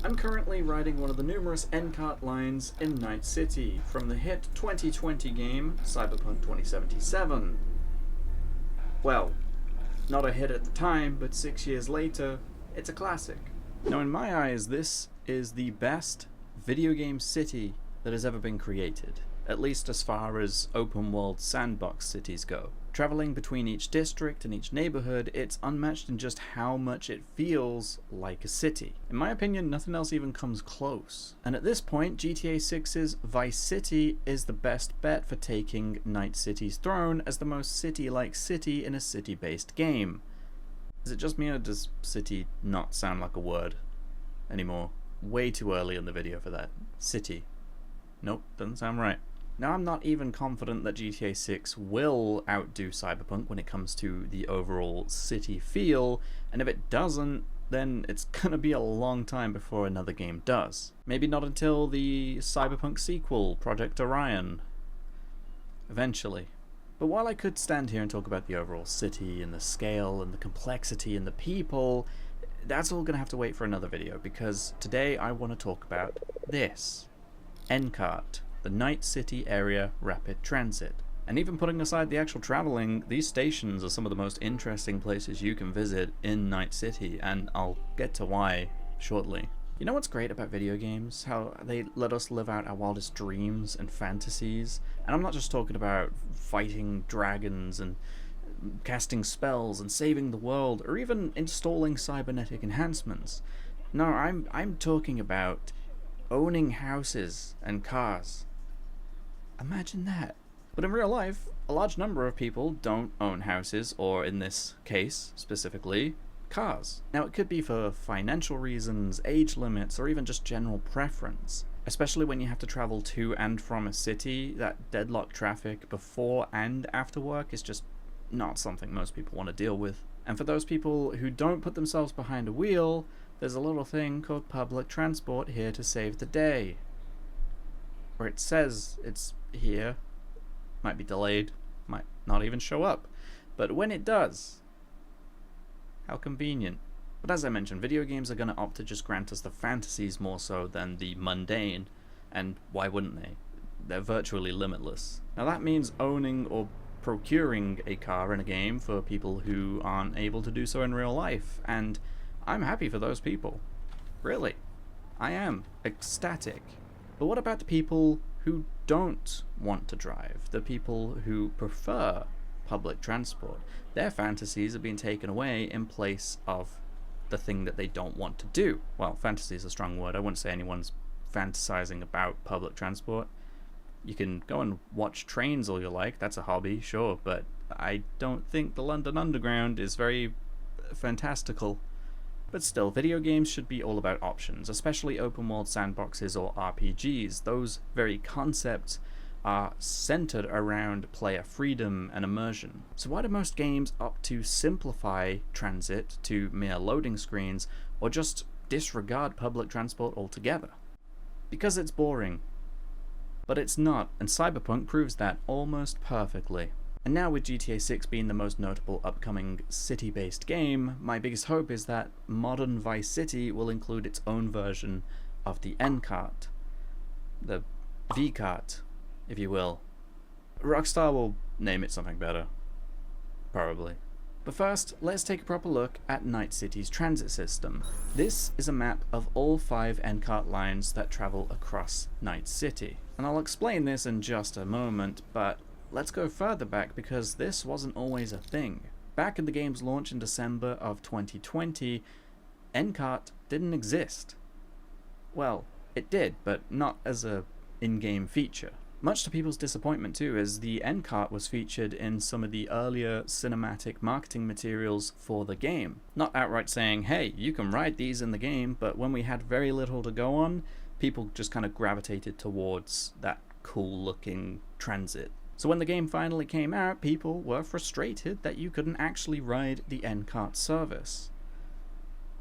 I'm currently riding one of the numerous NCART lines in Night City from the hit 2020 game Cyberpunk 2077. Well, not a hit at the time, but 6 years later, it's a classic. Now in my eyes, this is the best video game city that has ever been created, at least as far as open world sandbox cities go. Traveling between each district and each neighborhood, it's unmatched in just how much it feels like a city. In my opinion, nothing else even comes close. And at this point, GTA 6's Vice City is the best bet for taking Night City's throne as the most city-like city in a city-based game. Is it just me, or does city not sound like a word anymore? Way too early in the video for that. City. Nope, doesn't sound right. Now, I'm not even confident that GTA 6 will outdo Cyberpunk when it comes to the overall city feel, and if it doesn't, then it's gonna be a long time before another game does. Maybe not until the Cyberpunk sequel, Project Orion. Eventually. But while I could stand here and talk about the overall city and the scale and the complexity and the people, that's all gonna have to wait for another video, because today I want to talk about this. NCART. The Night City Area Rapid Transit. And even putting aside the actual traveling, these stations are some of the most interesting places you can visit in Night City, and I'll get to why shortly. You know what's great about video games? How they let us live out our wildest dreams and fantasies. And I'm not just talking about fighting dragons and casting spells and saving the world, or even installing cybernetic enhancements. No, I'm talking about owning houses and cars. Imagine that. But in real life, a large number of people don't own houses, or in this case, specifically, cars. Now, it could be for financial reasons, age limits, or even just general preference. Especially when you have to travel to and from a city, that deadlock traffic before and after work is just not something most people want to deal with. And for those people who don't put themselves behind a wheel, there's a little thing called public transport here to save the day. Or it says it's here, might be delayed, might not even show up, but when it does, how convenient. But as I mentioned, video games are going to opt to just grant us the fantasies more so than the mundane, and why wouldn't they? They're virtually limitless. Now that means owning or procuring a car in a game for people who aren't able to do so in real life, and I'm happy for those people. Really. I am ecstatic. But what about the people who don't want to drive? The people who prefer public transport? Their fantasies are being taken away in place of the thing that they don't want to do. Well, fantasy is a strong word. I wouldn't say anyone's fantasizing about public transport. You can go and watch trains all you like. That's a hobby, sure. But I don't think the London Underground is very fantastical. But still, video games should be all about options, especially open world sandboxes or RPGs. Those very concepts are centered around player freedom and immersion. So why do most games opt to simplify transit to mere loading screens, or just disregard public transport altogether? Because it's boring. But it's not, and Cyberpunk proves that almost perfectly. And now with GTA 6 being the most notable upcoming city-based game, my biggest hope is that modern Vice City will include its own version of the NCART. The V-Cart, if you will. Rockstar will name it something better. Probably. But first, let's take a proper look at Night City's transit system. This is a map of all 5 NCART lines that travel across Night City. And I'll explain this in just a moment, but let's go further back, because this wasn't always a thing. Back in the game's launch in December of 2020, NCART didn't exist. Well, it did, but not as a in-game feature. Much to people's disappointment too, as the NCART was featured in some of the earlier cinematic marketing materials for the game. Not outright saying, hey, you can ride these in the game, but when we had very little to go on, people just kind of gravitated towards that cool-looking transit. So when the game finally came out, people were frustrated that you couldn't actually ride the NCART service.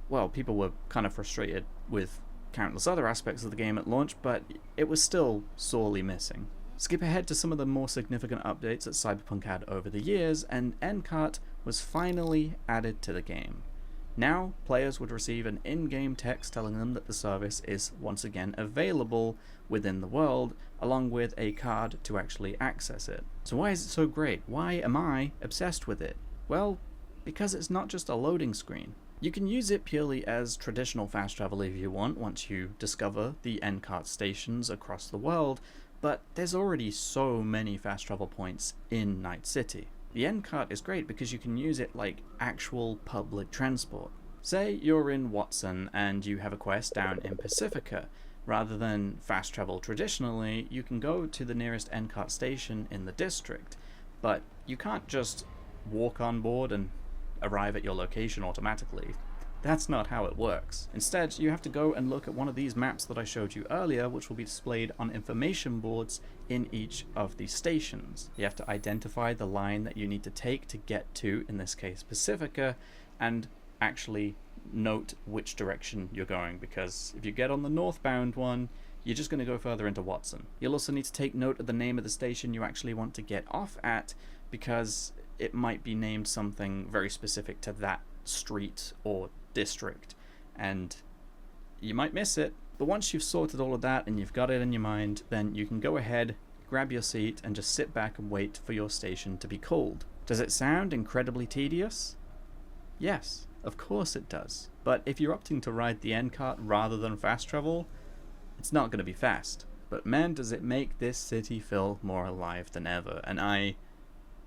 Well, people were kind of frustrated with countless other aspects of the game at launch, but it was still sorely missing. Skip ahead to some of the more significant updates that Cyberpunk had over the years, and NCART was finally added to the game. Now, players would receive an in-game text telling them that the service is once again available within the world, along with a card to actually access it. So why is it so great? Why am I obsessed with it? Well, because it's not just a loading screen. You can use it purely as traditional fast travel if you want, once you discover the NCART stations across the world, but there's already so many fast travel points in Night City. The NCART is great because you can use it like actual public transport. Say you're in Watson and you have a quest down in Pacifica. Rather than fast travel traditionally, you can go to the nearest NCART station in the district, but you can't just walk on board and arrive at your location automatically. That's not how it works. Instead, you have to go and look at one of these maps that I showed you earlier, which will be displayed on information boards in each of the stations. You have to identify the line that you need to take to get to, in this case, Pacifica, and actually note which direction you're going, because if you get on the northbound one, you're just going to go further into Watson. You'll also need to take note of the name of the station you actually want to get off at, because it might be named something very specific to that street or district, and you might miss it. But once you've sorted all of that and you've got it in your mind, then you can go ahead, grab your seat, and just sit back and wait for your station to be called. Does it sound incredibly tedious? Yes, of course it does. But if you're opting to ride the NCART rather than fast travel, it's not going to be fast. But man, does it make this city feel more alive than ever, and I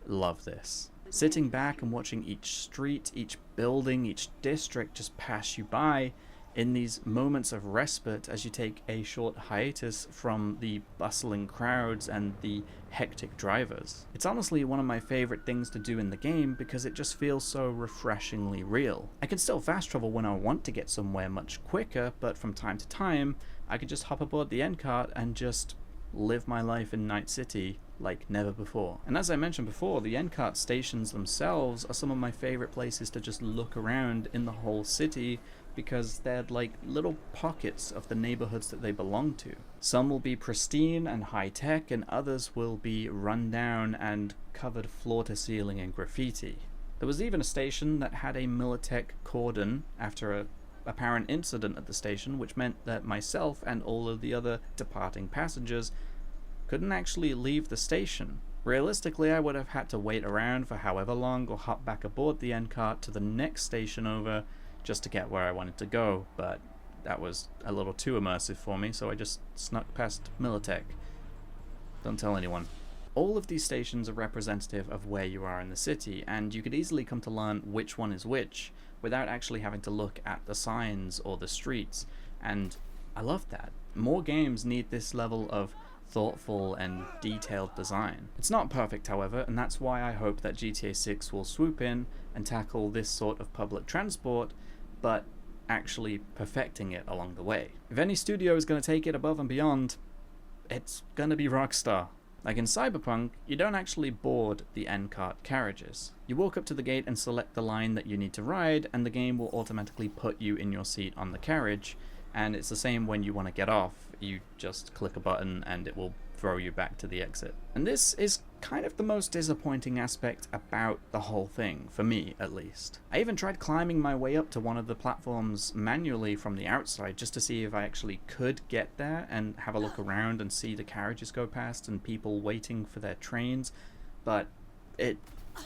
love this. Sitting back and watching each street, each building, each district just pass you by in these moments of respite as you take a short hiatus from the bustling crowds and the hectic drivers. It's honestly one of my favorite things to do in the game because it just feels so refreshingly real. I can still fast travel when I want to get somewhere much quicker, but from time to time I could just hop aboard the NCART and just live my life in Night City like never before. And as I mentioned before, the NCART stations themselves are some of my favorite places to just look around in the whole city, because they're like little pockets of the neighborhoods that they belong to. Some will be pristine and high-tech, and others will be run down and covered floor to ceiling in graffiti. There was even a station that had a Militech cordon after a apparent incident at the station, which meant that myself and all of the other departing passengers couldn't actually leave the station. Realistically, I would have had to wait around for however long or hop back aboard the NCART to the next station over just to get where I wanted to go, but that was a little too immersive for me, so I just snuck past Militech. Don't tell anyone. All of these stations are representative of where you are in the city, and you could easily come to learn which one is which without actually having to look at the signs or the streets, and I love that. More games need this level of thoughtful and detailed design. It's not perfect, however, and that's why I hope that GTA 6 will swoop in and tackle this sort of public transport, but actually perfecting it along the way. If any studio is going to take it above and beyond, it's going to be Rockstar. Like in Cyberpunk, you don't actually board the NCART carriages. You walk up to the gate and select the line that you need to ride, and the game will automatically put you in your seat on the carriage, and it's the same when you want to get off. You just click a button and it will throw you back to the exit. And this is kind of the most disappointing aspect about the whole thing, for me at least. I even tried climbing my way up to one of the platforms manually from the outside just to see if I actually could get there and have a look around and see the carriages go past and people waiting for their trains, but it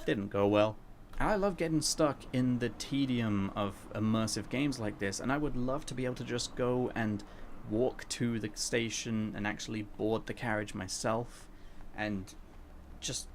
didn't go well. I love getting stuck in the tedium of immersive games like this, and I would love to be able to just go and walk to the station and actually board the carriage myself and just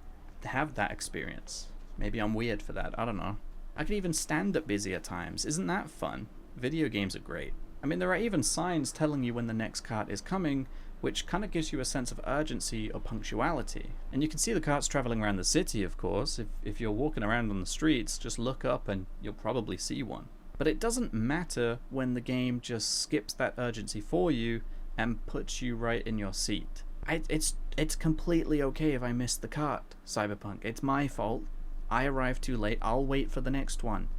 have that experience. Maybe I'm weird for that, I don't know. I could even stand at busier times. Isn't that fun? Video games are great. I mean, there are even signs telling you when the next cart is coming, which kind of gives you a sense of urgency or punctuality. And you can see the carts traveling around the city, of course. If you're walking around on the streets, just look up and you'll probably see one. But it doesn't matter when the game just skips that urgency for you and puts you right in your seat. It's completely okay if I miss the cart, Cyberpunk. It's my fault. I arrived too late. I'll wait for the next one.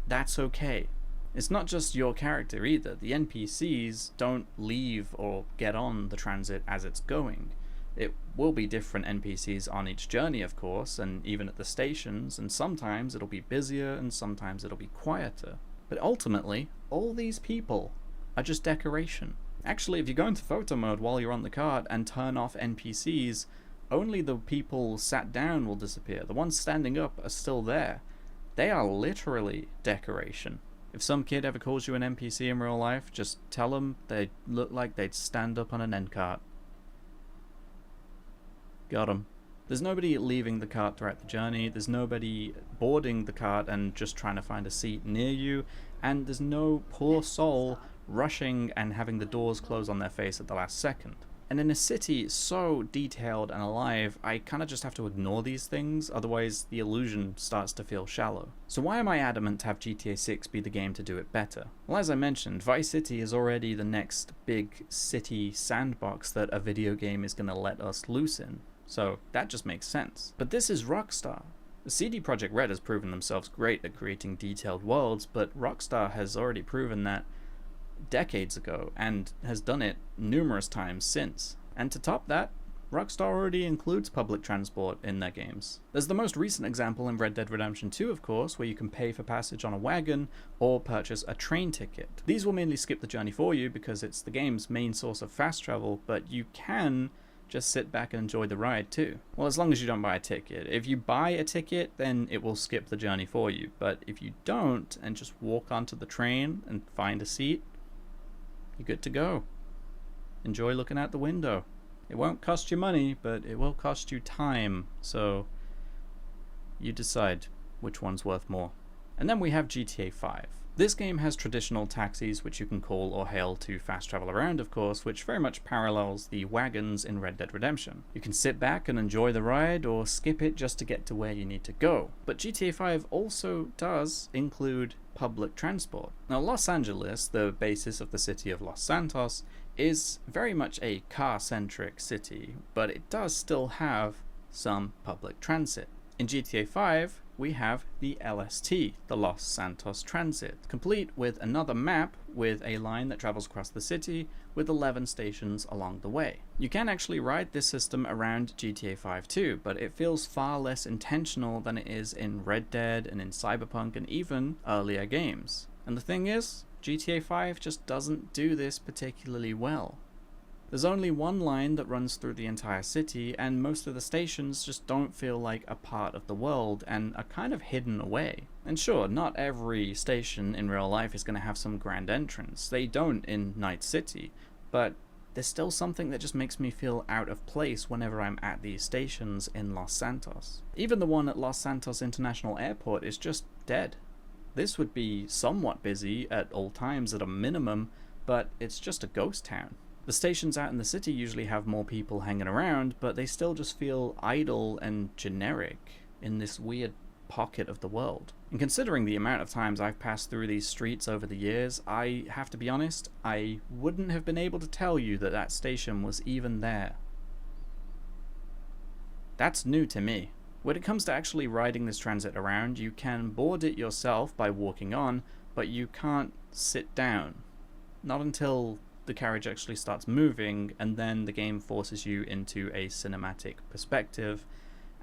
That's okay. It's not just your character either. The NPCs don't leave or get on the transit as it's going. It will be different NPCs on each journey, of course, and even at the stations, and sometimes it'll be busier and sometimes it'll be quieter. But ultimately, all these people are just decoration. Actually, if you go into photo mode while you're on the cart and turn off NPCs, only the people sat down will disappear. The ones standing up are still there. They are literally decoration. If some kid ever calls you an NPC in real life, just tell them they look like they'd stand up on an NCART. Got 'em. There's nobody leaving the cart throughout the journey, there's nobody boarding the cart and just trying to find a seat near you, and there's no poor soul rushing and having the doors close on their face at the last second. And in a city so detailed and alive, I kind of just have to ignore these things, otherwise the illusion starts to feel shallow. So why am I adamant to have GTA 6 be the game to do it better? Well, as I mentioned, Vice City is already the next big city sandbox that a video game is going to let us loose in. So that just makes sense. But this is Rockstar. CD Projekt Red has proven themselves great at creating detailed worlds, but Rockstar has already proven that decades ago and has done it numerous times since. And to top that, Rockstar already includes public transport in their games. There's the most recent example in Red Dead Redemption 2, of course, where you can pay for passage on a wagon or purchase a train ticket. These will mainly skip the journey for you because it's the game's main source of fast travel, but you can just sit back and enjoy the ride too. Well, as long as you don't buy a ticket. If you buy a ticket, then it will skip the journey for you. But if you don't, and just walk onto the train and find a seat, you're good to go. Enjoy looking out the window. It won't cost you money, but it will cost you time. So you decide which one's worth more. And then we have GTA 5. This game has traditional taxis which you can call or hail to fast travel around, of course, which very much parallels the wagons in Red Dead Redemption. You can sit back and enjoy the ride or skip it just to get to where you need to go. But GTA 5 also does include public transport. Now, Los Angeles, the basis of the city of Los Santos, is very much a car-centric city, but it does still have some public transit. In GTA 5, we have the LST, the Los Santos Transit, complete with another map with a line that travels across the city with 11 stations along the way. You can actually ride this system around GTA 5 too, but it feels far less intentional than it is in Red Dead and in Cyberpunk and even earlier games. And the thing is, GTA 5 just doesn't do this particularly well. There's only one line that runs through the entire city, and most of the stations just don't feel like a part of the world and are kind of hidden away. And sure, not every station in real life is going to have some grand entrance. They don't in Night City, but there's still something that just makes me feel out of place whenever I'm at these stations in Los Santos. Even the one at Los Santos International Airport is just dead. This would be somewhat busy at all times at a minimum, but it's just a ghost town. The stations out in the city usually have more people hanging around, but they still just feel idle and generic in this weird pocket of the world. And considering the amount of times I've passed through these streets over the years, I have to be honest, I wouldn't have been able to tell you that that station was even there. That's new to me. When it comes to actually riding this transit around, you can board it yourself by walking on, but you can't sit down. Not until the carriage actually starts moving, and then the game forces you into a cinematic perspective,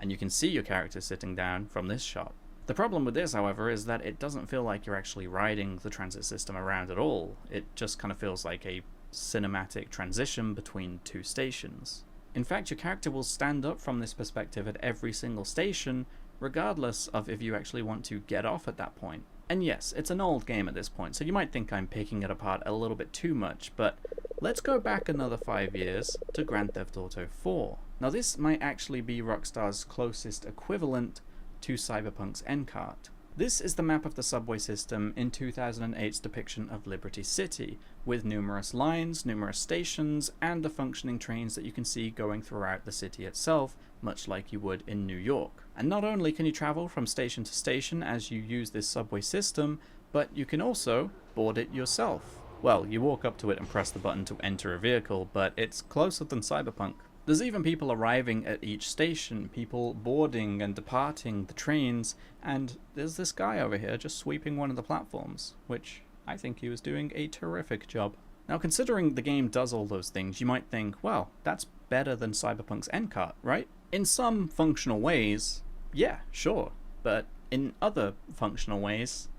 and you can see your character sitting down from this shot. The problem with this, however, is that it doesn't feel like you're actually riding the transit system around at all. It just kind of feels like a cinematic transition between two stations. In fact, your character will stand up from this perspective at every single station, regardless of if you actually want to get off at that point. And yes, it's an old game at this point, so you might think I'm picking it apart a little bit too much, but let's go back another 5 years to Grand Theft Auto 4. Now this might actually be Rockstar's closest equivalent to Cyberpunk's NCART. This is the map of the subway system in 2008's depiction of Liberty City, with numerous lines, numerous stations, and the functioning trains that you can see going throughout the city itself, much like you would in New York. And not only can you travel from station to station as you use this subway system, but you can also board it yourself. Well, you walk up to it and press the button to enter a vehicle, but it's closer than Cyberpunk. There's even people arriving at each station, people boarding and departing the trains, and there's this guy over here just sweeping one of the platforms, which I think he was doing a terrific job. Now, considering the game does all those things, you might think, well, that's better than Cyberpunk's NCART, right? In some functional ways, yeah, sure, but in other functional ways,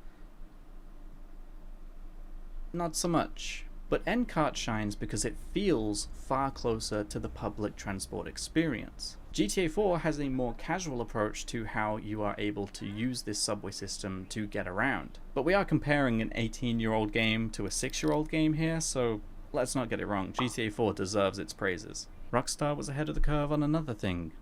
not so much. But NCART shines because it feels far closer to the public transport experience. GTA 4 has a more casual approach to how you are able to use this subway system to get around. But we are comparing an 18-year-old game to a 6-year-old game here, so let's not get it wrong, GTA 4 deserves its praises. Rockstar was ahead of the curve on another thing.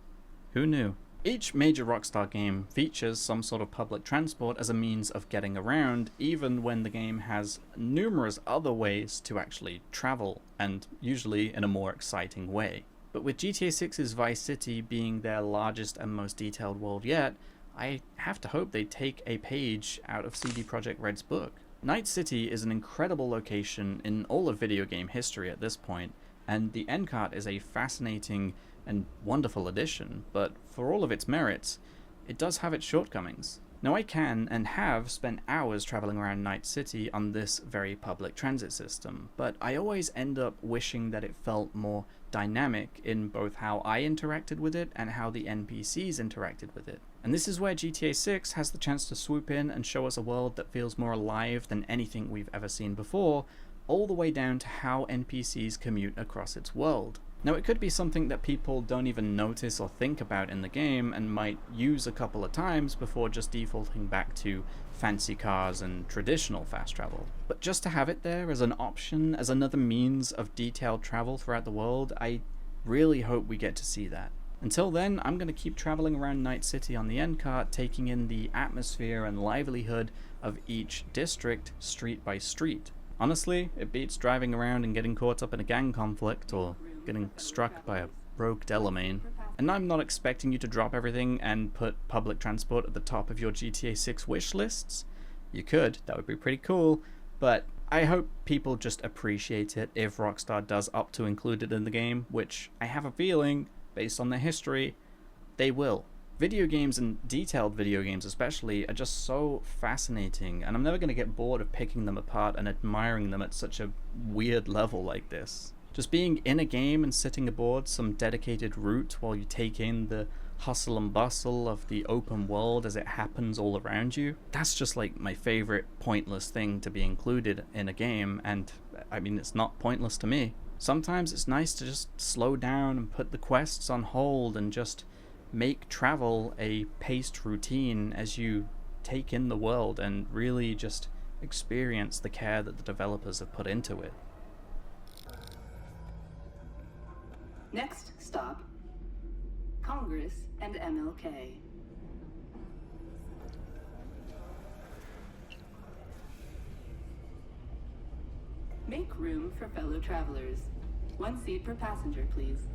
Who knew? Each major Rockstar game features some sort of public transport as a means of getting around, even when the game has numerous other ways to actually travel, and usually in a more exciting way. But with GTA 6's Vice City being their largest and most detailed world yet, I have to hope they take a page out of CD Projekt Red's book. Night City is an incredible location in all of video game history at this point, and the NCART is a fascinating and wonderful addition, but for all of its merits, it does have its shortcomings. Now I can and have spent hours traveling around Night City on this very public transit system, but I always end up wishing that it felt more dynamic in both how I interacted with it and how the NPCs interacted with it. And this is where GTA 6 has the chance to swoop in and show us a world that feels more alive than anything we've ever seen before, all the way down to how NPCs commute across its world. Now it could be something that people don't even notice or think about in the game and might use a couple of times before just defaulting back to fancy cars and traditional fast travel. But just to have it there as an option, as another means of detailed travel throughout the world, I really hope we get to see that. Until then, I'm going to keep traveling around Night City on the NCART, taking in the atmosphere and livelihood of each district street by street. Honestly, it beats driving around and getting caught up in a gang conflict or getting struck by a rogue Delamain. And I'm not expecting you to drop everything and put public transport at the top of your GTA 6 wish lists. You could, that would be pretty cool, but I hope people just appreciate it if Rockstar does opt to include it in the game, which I have a feeling, based on their history, they will. Video games, and detailed video games especially, are just so fascinating, and I'm never going to get bored of picking them apart and admiring them at such a weird level like this. Just being in a game and sitting aboard some dedicated route while you take in the hustle and bustle of the open world as it happens all around you, that's just like my favorite pointless thing to be included in a game, and I mean, it's not pointless to me. Sometimes it's nice to just slow down and put the quests on hold and just make travel a paced routine as you take in the world and really just experience the care that the developers have put into it. Next stop, Congress and MLK. Make room for fellow travelers. 1 seat per passenger, please.